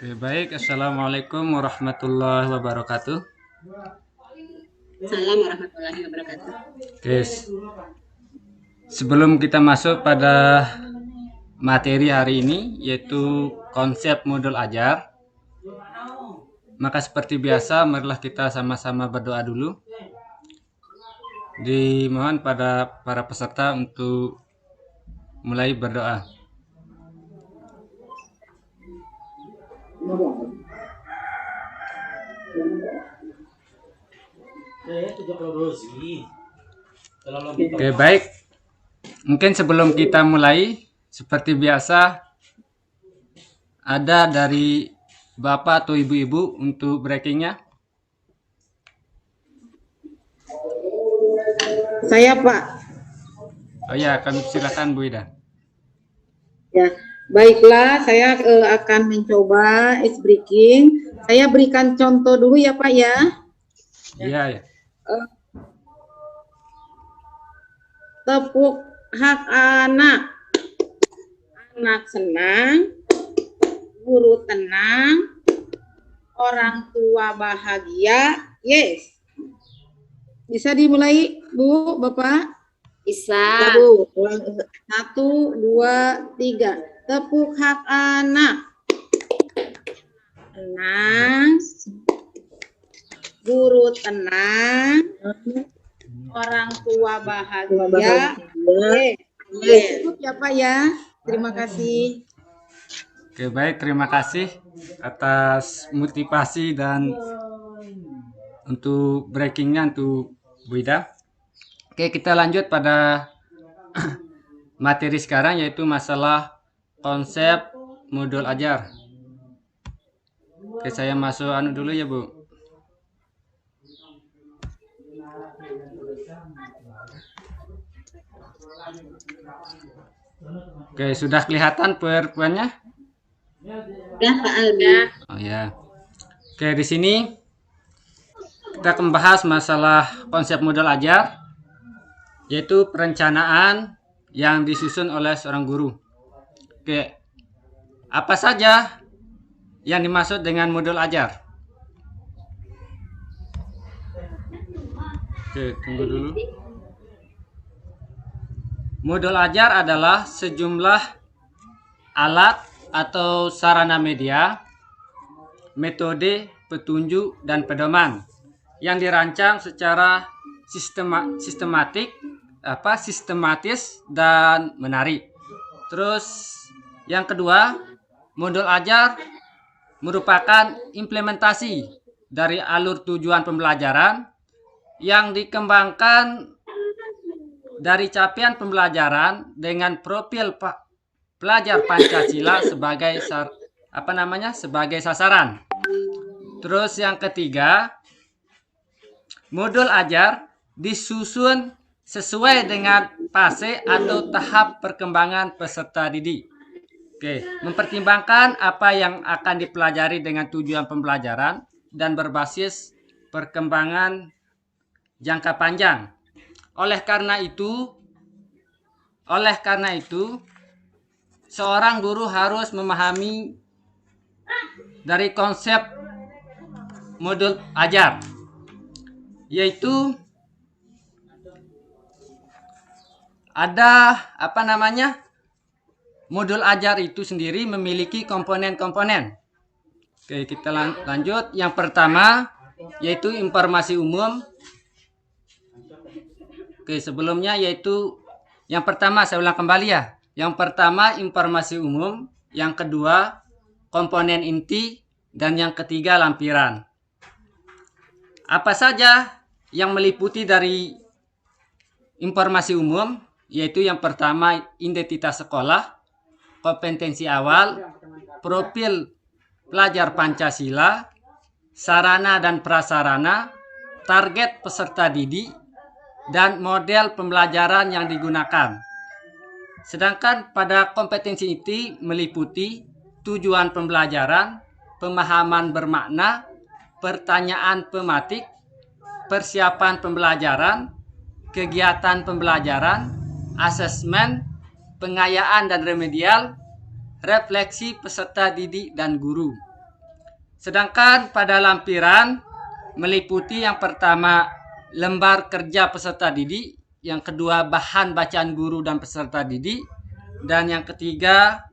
Oke, baik. Assalamualaikum warahmatullahi wabarakatuh. Salam warahmatullahi wabarakatuh. Oke, sebelum kita masuk pada materi hari ini, yaitu konsep modul ajar, maka seperti biasa, marilah kita sama-sama berdoa dulu. Dimohon pada para peserta untuk mulai berdoa. Oke, baik. Mungkin sebelum kita mulai, seperti biasa, ada dari Bapak atau Ibu-Ibu untuk breakingnya? Saya Pak. Oh ya, kami silakan Bu Ida. Ya, baiklah, saya akan mencoba ice breaking. Saya berikan contoh dulu ya Pak ya. Iya ya. Tepuk hak anak. Anak senang, guru tenang, orang tua bahagia. Yes. Bisa dimulai Bu, Bapak? Bisa. Bu. 1, 2, 3. Tepuk hak anak. Tenang, guru tenang, orang tua bahagia. Cukup ya Pak ya. Terima kasih. Oke, baik. Terima kasih atas motivasi dan untuk breakingnya untuk Bu Ida. Oke, kita lanjut pada materi sekarang, yaitu masalah konsep modul ajar. Oke, saya masuk dulu ya Bu. Oke, sudah kelihatan PowerPoint-nya? Ya Pak Albi. Oh ya. Oke, di sini kita akan bahas masalah konsep modul ajar, yaitu perencanaan yang disusun oleh seorang guru. Oke, apa saja yang dimaksud dengan modul ajar? Oke, tunggu dulu. Modul ajar adalah sejumlah alat atau sarana media, metode, petunjuk, dan pedoman yang dirancang secara sistematis dan menarik. Terus yang kedua, modul ajar merupakan implementasi dari alur tujuan pembelajaran yang dikembangkan dari capaian pembelajaran dengan profil pelajar Pancasila sebagai sasaran. Terus yang ketiga, modul ajar disusun sesuai dengan fase atau tahap perkembangan peserta didik. Oke, mempertimbangkan apa yang akan dipelajari dengan tujuan pembelajaran dan berbasis perkembangan jangka panjang. Oleh karena itu, seorang guru harus memahami dari konsep modul ajar, yaitu ada modul ajar itu sendiri memiliki komponen-komponen. Oke, kita lanjut. Yang pertama yaitu informasi umum. Oke, sebelumnya yaitu yang pertama, saya ulang kembali ya. Yang pertama informasi umum, yang kedua komponen inti, dan yang ketiga lampiran. Apa saja yang meliputi dari informasi umum? Yaitu yang pertama identitas sekolah, kompetensi awal, profil pelajar Pancasila, sarana dan prasarana, target peserta didik, dan model pembelajaran yang digunakan. Sedangkan pada kompetensi inti meliputi tujuan pembelajaran, pemahaman bermakna, pertanyaan pematik, persiapan pembelajaran, kegiatan pembelajaran, asesmen, pengayaan dan remedial, refleksi peserta didik dan guru. Sedangkan pada lampiran meliputi yang pertama lembar kerja peserta didik, yang kedua bahan bacaan guru dan peserta didik, dan yang ketiga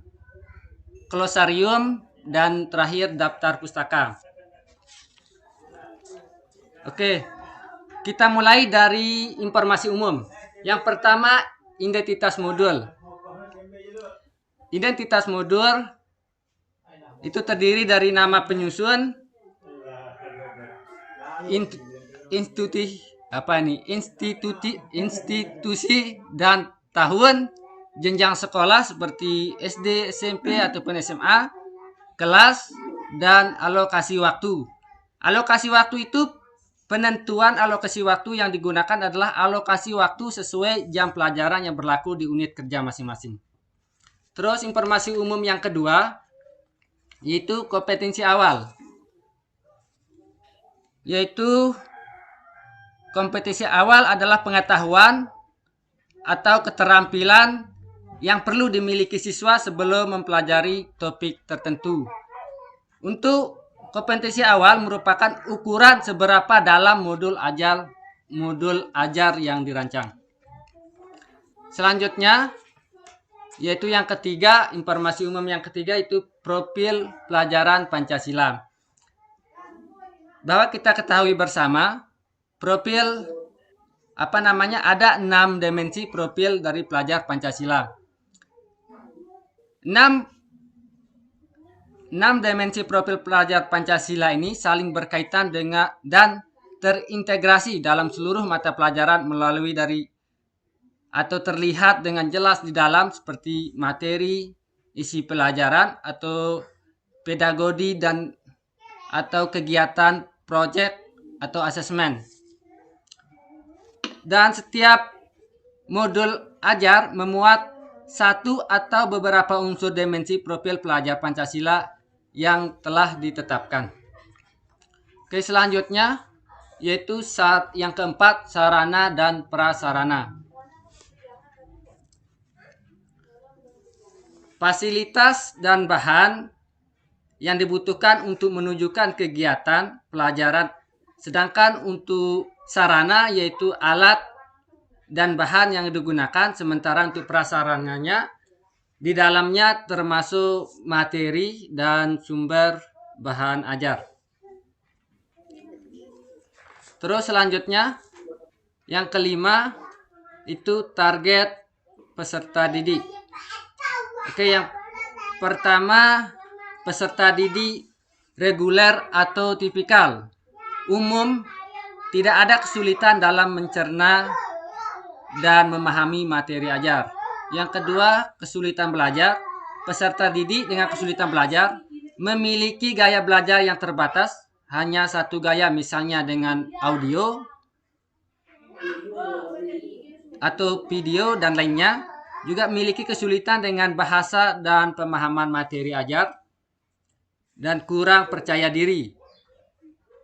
glosarium, dan terakhir daftar pustaka. Oke, kita mulai dari informasi umum. Yang pertama, identitas modul. Identitas modul itu terdiri dari nama penyusun, institusi dan tahun, jenjang sekolah seperti SD, SMP ataupun SMA, kelas, dan alokasi waktu. Alokasi waktu itu penentuan alokasi waktu yang digunakan adalah alokasi waktu sesuai jam pelajaran yang berlaku di unit kerja masing-masing. Terus informasi umum yang kedua yaitu kompetensi awal. Yaitu kompetensi awal adalah pengetahuan atau keterampilan yang perlu dimiliki siswa sebelum mempelajari topik tertentu. Untuk kompetensi awal merupakan ukuran seberapa dalam modul ajar yang dirancang. Selanjutnya yaitu yang ketiga, informasi umum yang ketiga itu profil pelajaran Pancasila. Bahwa kita ketahui bersama, profil ada 6 dimensi profil dari pelajar Pancasila. 6 dimensi profil pelajar Pancasila ini saling berkaitan dengan dan terintegrasi dalam seluruh mata pelajaran melalui dari atau terlihat dengan jelas di dalam seperti materi, isi pelajaran atau pedagogi dan atau kegiatan proyek atau asesmen. Dan setiap modul ajar memuat satu atau beberapa unsur dimensi profil pelajar Pancasila yang telah ditetapkan. Oke, selanjutnya yaitu yang keempat, sarana dan prasarana. Fasilitas dan bahan yang dibutuhkan untuk menunjukkan kegiatan pelajaran, sedangkan untuk sarana yaitu alat dan bahan yang digunakan, sementara untuk prasarananya di dalamnya termasuk materi dan sumber bahan ajar. Terus selanjutnya yang kelima itu target peserta didik. Oke, yang pertama peserta didik reguler atau tipikal. Umum, tidak ada kesulitan dalam mencerna dan memahami materi ajar. Yang kedua, kesulitan belajar. Peserta didik dengan kesulitan belajar memiliki gaya belajar yang terbatas, hanya satu gaya, misalnya dengan audio atau video dan lainnya. Juga memiliki kesulitan dengan bahasa dan pemahaman materi ajar, dan kurang percaya diri,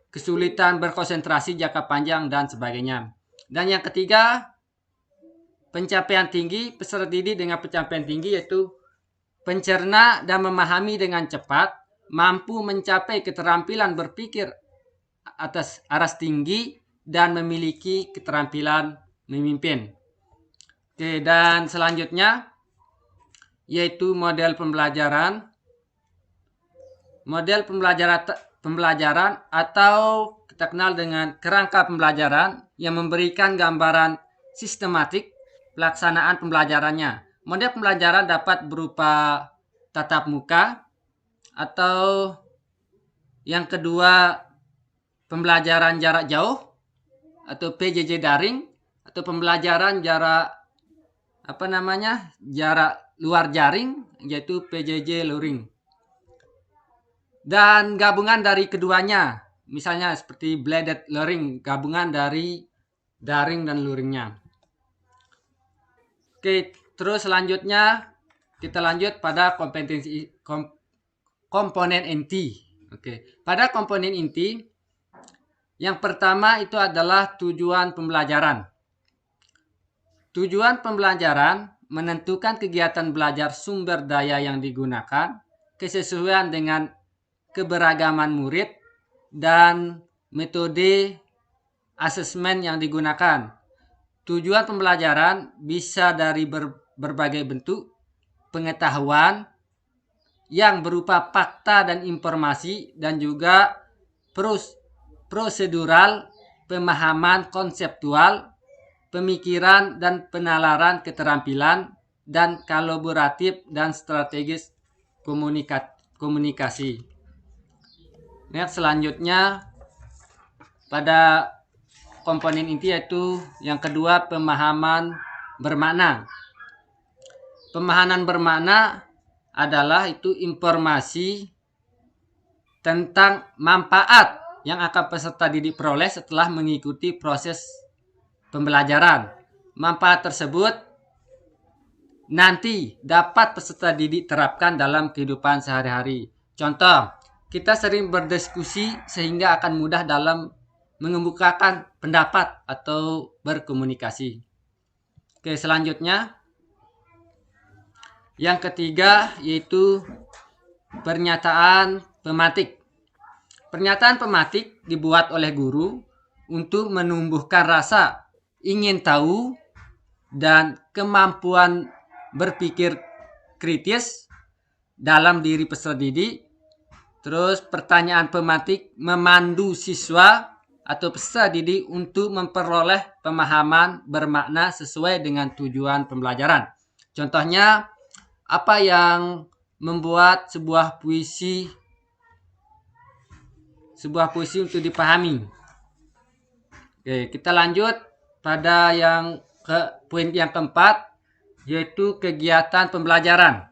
kesulitan berkonsentrasi jangka panjang, dan sebagainya. Dan yang ketiga, pencapaian tinggi. Peserta didik dengan pencapaian tinggi yaitu pencerna dan memahami dengan cepat, mampu mencapai keterampilan berpikir atas aras tinggi, dan memiliki keterampilan memimpin. Oke, dan selanjutnya yaitu model pembelajaran. Model pembelajaran atau kita kenal dengan kerangka pembelajaran yang memberikan gambaran sistematik pelaksanaan pembelajarannya. Model pembelajaran dapat berupa tatap muka, atau yang kedua pembelajaran jarak jauh atau PJJ daring, atau pembelajaran jarak jarak luar jaring yaitu PJJ luring. Dan gabungan dari keduanya, misalnya seperti blended learning, gabungan dari daring dan luringnya. Oke, terus selanjutnya kita lanjut pada komponen inti. Oke, pada komponen inti yang pertama itu adalah tujuan pembelajaran. Tujuan pembelajaran menentukan kegiatan belajar, sumber daya yang digunakan, kesesuaian dengan keberagaman murid dan metode asesmen yang digunakan. Tujuan pembelajaran bisa dari berbagai bentuk pengetahuan yang berupa fakta dan informasi, dan juga prosedural, pemahaman konseptual, pemikiran dan penalaran keterampilan, dan kolaboratif dan strategis komunikasi. Next, selanjutnya pada komponen inti yaitu yang kedua, pemahaman bermakna. Pemahaman bermakna adalah itu informasi tentang manfaat yang akan peserta didik peroleh setelah mengikuti proses pembelajaran. Manfaat tersebut nanti dapat peserta didik terapkan dalam kehidupan sehari-hari. Contoh, kita sering berdiskusi sehingga akan mudah dalam mengemukakan pendapat atau berkomunikasi. Oke, selanjutnya yang ketiga yaitu pernyataan pematik. Pernyataan pematik dibuat oleh guru untuk menumbuhkan rasa ingin tahu dan kemampuan berpikir kritis dalam diri peserta didik. Terus pertanyaan pematik memandu siswa atau peserta didik untuk memperoleh pemahaman bermakna sesuai dengan tujuan pembelajaran. Contohnya, apa yang membuat sebuah puisi untuk dipahami. Oke, kita lanjut pada poin yang keempat, yaitu kegiatan pembelajaran.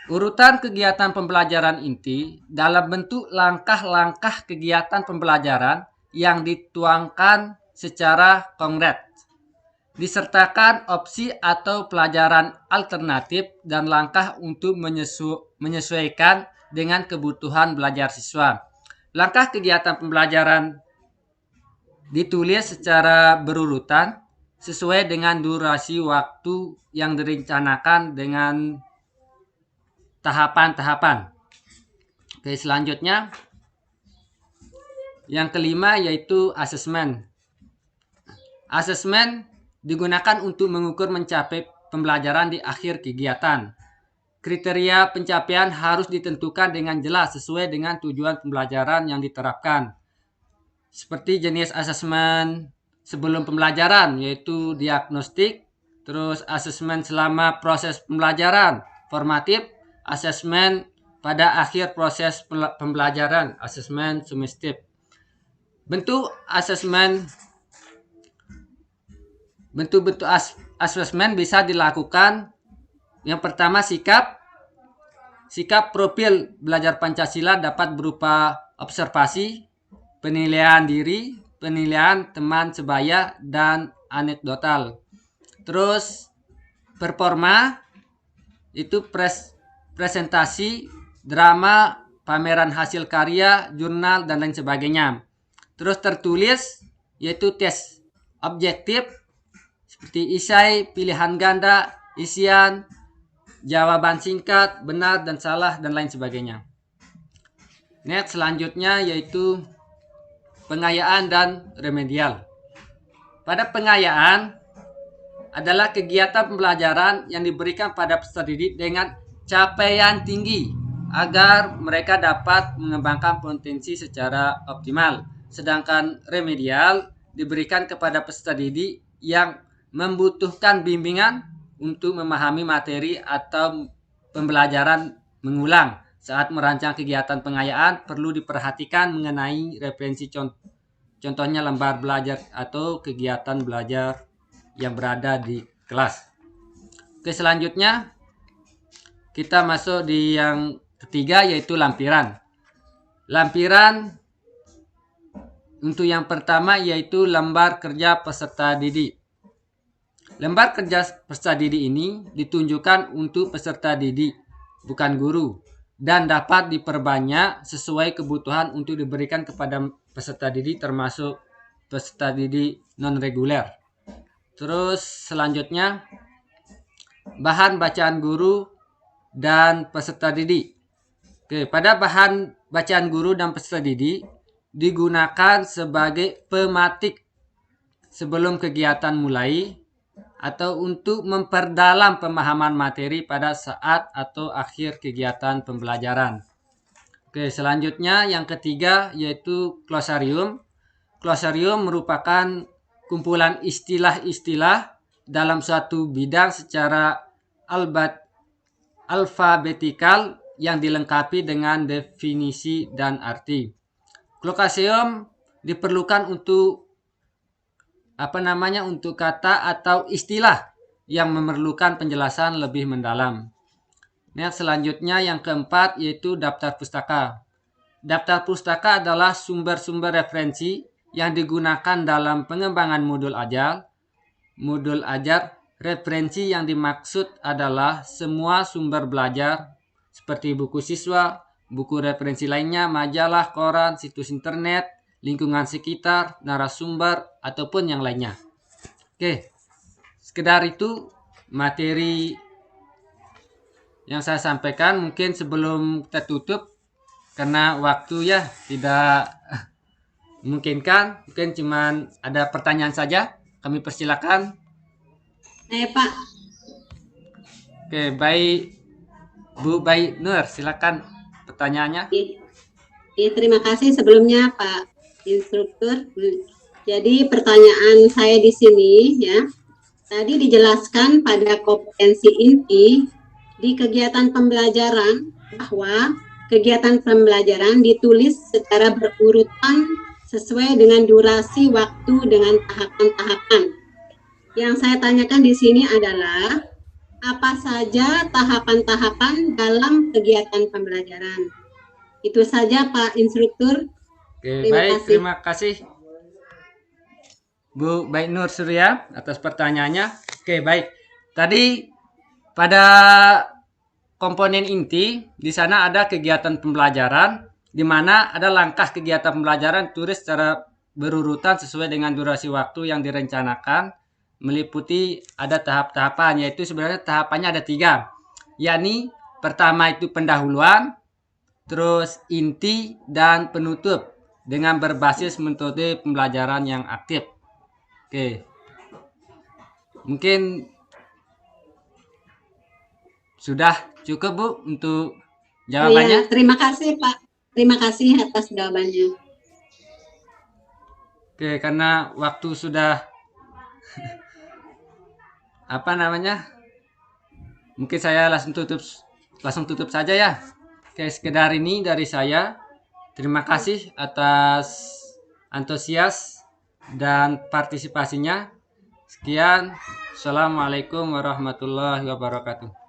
Urutan kegiatan pembelajaran inti dalam bentuk langkah-langkah kegiatan pembelajaran yang dituangkan secara konkret. Disertakan opsi atau pelajaran alternatif dan langkah untuk menyesuaikan dengan kebutuhan belajar siswa. Langkah kegiatan pembelajaran ditulis secara berurutan sesuai dengan durasi waktu yang direncanakan dengan tahapan-tahapan. Oke, selanjutnya yang kelima yaitu asesmen. Asesmen digunakan untuk mengukur mencapai pembelajaran di akhir kegiatan. Kriteria pencapaian harus ditentukan dengan jelas sesuai dengan tujuan pembelajaran yang diterapkan. Seperti jenis asesmen sebelum pembelajaran yaitu diagnostik, terus asesmen selama proses pembelajaran formatif, asesmen pada akhir proses pembelajaran, asesmen summatif. Bentuk asesmen bisa dilakukan. Yang pertama, sikap profil belajar Pancasila dapat berupa observasi, penilaian diri, penilaian teman sebaya, dan anekdotal. Terus performa itu presentasi, drama, pameran hasil karya, jurnal, dan lain sebagainya. Terus tertulis yaitu tes objektif seperti esai, pilihan ganda, isian, jawaban singkat, benar dan salah, dan lain sebagainya. Next, selanjutnya yaitu pengayaan dan remedial. Pada pengayaan adalah kegiatan pembelajaran yang diberikan pada peserta didik dengan capaian tinggi agar mereka dapat mengembangkan potensi secara optimal. Sedangkan remedial diberikan kepada peserta didik yang membutuhkan bimbingan untuk memahami materi atau pembelajaran mengulang. Saat merancang kegiatan pengayaan perlu diperhatikan mengenai referensi contohnya lembar belajar atau kegiatan belajar yang berada di kelas. Oke, selanjutnya kita masuk di yang ketiga yaitu lampiran. Lampiran untuk yang pertama yaitu lembar kerja peserta didik. Lembar kerja peserta didik ini ditunjukkan untuk peserta didik, bukan guru, dan dapat diperbanyak sesuai kebutuhan untuk diberikan kepada peserta didik termasuk peserta didik non-reguler. Terus selanjutnya bahan bacaan guru dan peserta didik. Oke, pada bahan bacaan guru dan peserta didik digunakan sebagai pematik sebelum kegiatan mulai atau untuk memperdalam pemahaman materi pada saat atau akhir kegiatan pembelajaran. Oke, selanjutnya yang ketiga yaitu glosarium. Glosarium merupakan kumpulan istilah-istilah dalam suatu bidang secara alfabetikal yang dilengkapi dengan definisi dan arti. Glosarium diperlukan untuk untuk kata atau istilah yang memerlukan penjelasan lebih mendalam. Nah, selanjutnya yang keempat yaitu daftar pustaka. Daftar pustaka adalah sumber-sumber referensi yang digunakan dalam pengembangan modul ajar. Modul ajar, referensi yang dimaksud adalah semua sumber belajar seperti buku siswa, buku referensi lainnya, majalah, koran, situs internet, lingkungan sekitar, narasumber, ataupun yang lainnya. Oke, sekedar itu materi yang saya sampaikan. Mungkin sebelum kita tutup, karena waktu ya tidak memungkinkan, mungkin cuma ada pertanyaan saja, kami persilakan. Pak. Oke, baik Bu Baik Nur, silakan pertanyaannya. Ya, terima kasih sebelumnya Pak Instruktur. Jadi pertanyaan saya di sini ya, tadi dijelaskan pada kompetensi inti di kegiatan pembelajaran bahwa kegiatan pembelajaran ditulis secara berurutan sesuai dengan durasi waktu dengan tahapan-tahapan. Yang saya tanyakan di sini adalah apa saja tahapan-tahapan dalam kegiatan pembelajaran. Itu saja Pak Instruktur. Oke, baik, terima kasih Bu Baik Nur Surya atas pertanyaannya. Oke, baik. Tadi pada komponen inti di sana ada kegiatan pembelajaran, di mana ada langkah kegiatan pembelajaran tulis secara berurutan sesuai dengan durasi waktu yang direncanakan, meliputi ada tahap-tahapan, yaitu sebenarnya tahapannya ada 3, yakni pertama itu pendahuluan, terus inti, dan penutup dengan berbasis metode pembelajaran yang aktif. Oke, mungkin sudah cukup Bu untuk jawabannya. Ya, terima kasih Pak. Terima kasih atas jawabannya. Oke, karena waktu sudah mungkin saya langsung tutup saja ya. Oke, sekedar ini dari saya. Terima kasih atas antusias dan partisipasinya. Sekian. Assalamualaikum warahmatullahi wabarakatuh.